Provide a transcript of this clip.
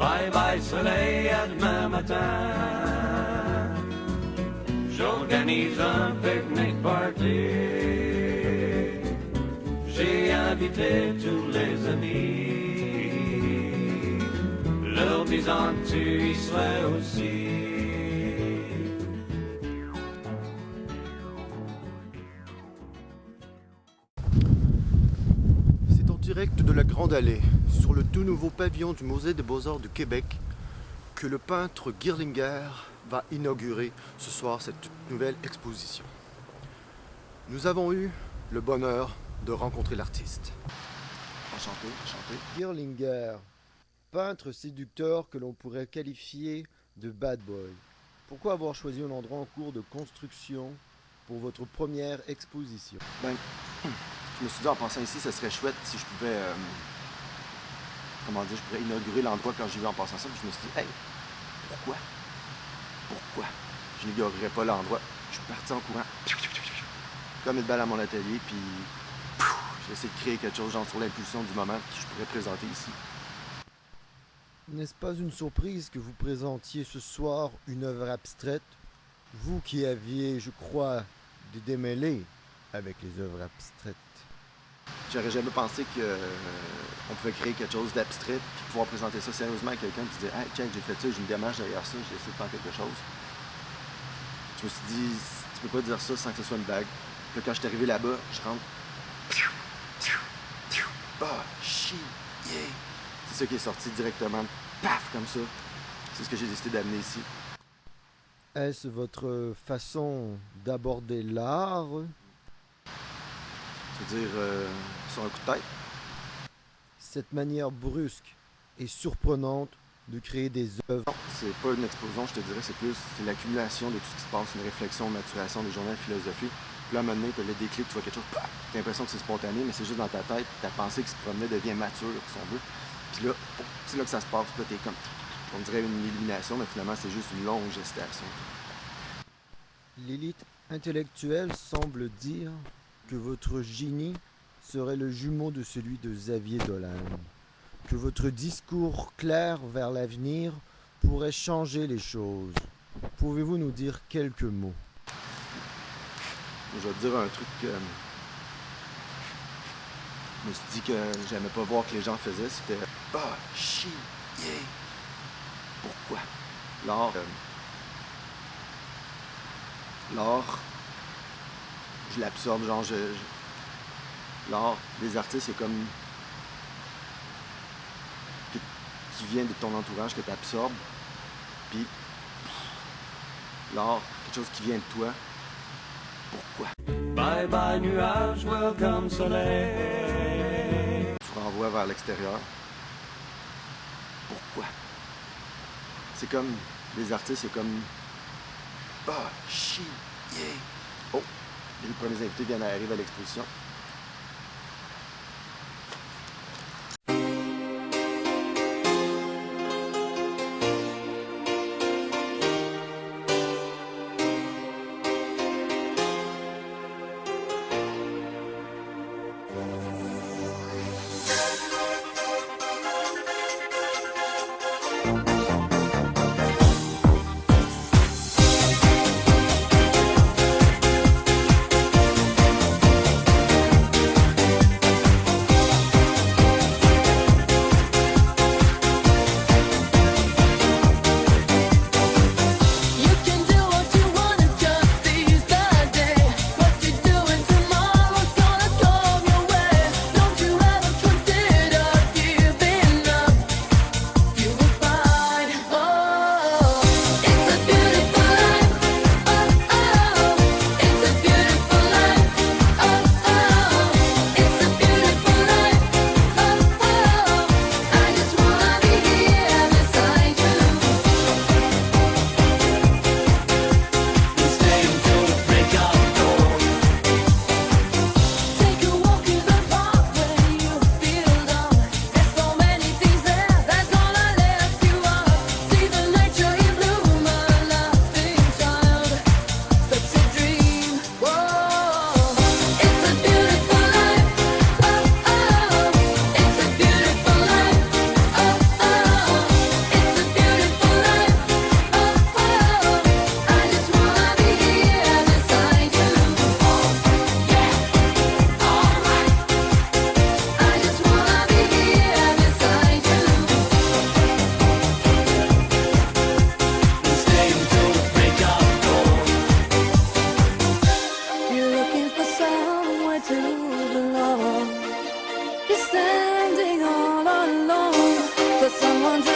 Bye bye soleil, à demain matin. J'organise un picnic party. J'ai invité tous les amis. Leur disant que tu y serais aussi. C'est en direct de la Grande Allée, sur le tout nouveau pavillon du Musée des Beaux-Arts de Québec, que le peintre Girlinger va inaugurer ce soir cette nouvelle exposition. Nous avons eu le bonheur de rencontrer l'artiste. Enchanté, enchanté. Girlinger, peintre séducteur que l'on pourrait qualifier de bad boy. Pourquoi avoir choisi un endroit en cours de construction pour votre première exposition? Ben, je me suis dit en passant ici, ce serait chouette si je pouvais, je pourrais inaugurer l'endroit quand j'y vais en passant ça. Puis je me suis dit, hey, pourquoi? Je n'inaugurerais pas l'endroit. Je suis parti en courant, comme une balle à mon atelier, puis j'ai essayé de créer quelque chose, genre sur l'impulsion du moment que je pourrais présenter ici. N'est-ce pas une surprise que vous présentiez ce soir une œuvre abstraite, vous qui aviez, je crois, des démêlés avec les œuvres abstraites? J'aurais jamais pensé qu'on pouvait créer quelque chose d'abstrait puis pouvoir présenter ça sérieusement à quelqu'un qui disait « Hey, check, j'ai fait ça, j'ai une démarche derrière ça, j'ai essayé de faire quelque chose. » Je me suis dit, tu peux pas dire ça sans que ce soit une blague. Puis là, quand je suis arrivé là-bas, je rentre. Ah, chi, yeah! C'est ça qui est sorti directement, paf, comme ça. C'est ce que j'ai décidé d'amener ici. Est-ce votre façon d'aborder l'art? C'est-à-dire, sur un coup de tête. Cette manière brusque et surprenante de créer des œuvres? Non, c'est pas une explosion, je te dirais, c'est l'accumulation de tout ce qui se passe, une réflexion, une maturation des journées de philosophie. Puis là, à un moment donné, tu as le déclic, tu vois quelque chose, paf, t'as l'impression que c'est spontané, mais c'est juste dans ta tête, ta pensée qui se promenait devient mature, si on veut. Puis là, c'est là que ça se passe, puis là, t'es comme, on dirait une illumination, mais finalement, c'est juste une longue gestation. L'élite intellectuelle semble dire que votre génie serait le jumeau de celui de Xavier Dolan, que votre discours clair vers l'avenir pourrait changer les choses. Pouvez-vous nous dire quelques mots? Je vais te dire un truc que je me suis dit que j'aimais pas voir que les gens faisaient, c'était « Ah, chi, yeah! » Pourquoi? L'art, je l'absorbe, genre, l'art des artistes, c'est comme qui vient de ton entourage, que tu absorbes, puis l'art, quelque chose qui vient de toi. Pourquoi? Bye bye nuage, welcome soleil. Tu renvoies vers l'extérieur. Pourquoi? C'est comme, les artistes, c'est comme ah, chi, yeah! Oh, les premiers invités viennent d'arriver à l'exposition. somewhere to belong. You're standing all alone for someone to